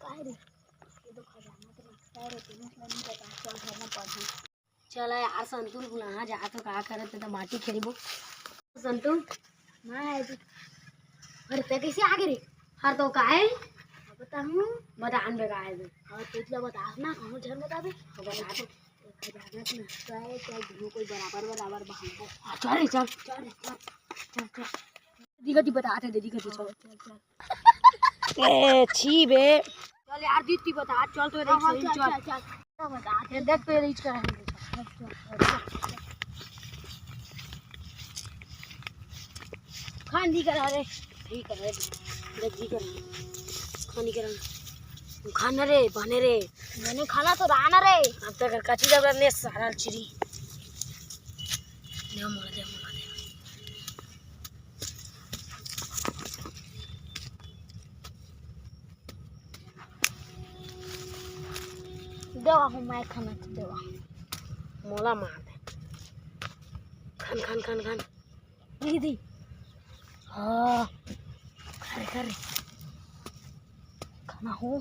काय रे ये तो खजाना तो लगता है रे तुम्हें नहीं पता चल घर में पढ़ा। चल यार संतू कहाँ जा तो का करत तो माटी खेलबो संतू ना है तू अरे ते कैसे आ गए रे हर तो का है बता हूँ बता अन बे का है और तुझला बता ना हम झर बता दे बता तो खजाना तो लगता है क्या दोनों कोई बराबर बहान को चल चल चल चल चल दीदी बताते दीदी का चल चल चल ए छी बे चल यार दीदी बता चल तो देख सही चल चल बता ये देख तो रीच कर खान दी करा रे ठीक है देख दी कर खानी करा खाना रे बने रे मैंने खाना तो राना रे अब तक कच्ची जब ने सारा चिड़ी दे मोला दे देवा हूँ मैं खाना तो देवा मोला मार दे खान खान खान खान दीदी हाँ करे करे खाना हो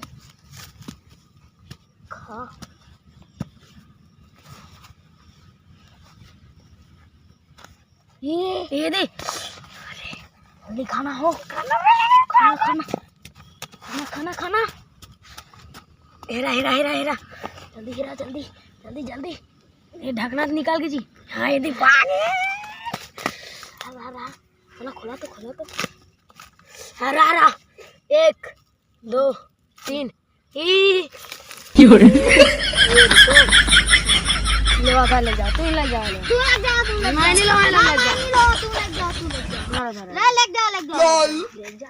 खा ये दे जल्दी खाना हो खाना खाना खाना खाना खाना खाना हेरा हेरा हेरा हेरा जल्दी गिरा जल्दी जल्दी जल्दी ये ढकना निकाल के जी हाँ ये देख भाग खोला खोला तो हरा हरा 1 2 3 लेवा का ले जा तू ले जा तू लग जा तू लग मैं नहीं लगा जा तू लग जा मारो ले लग जा ले जा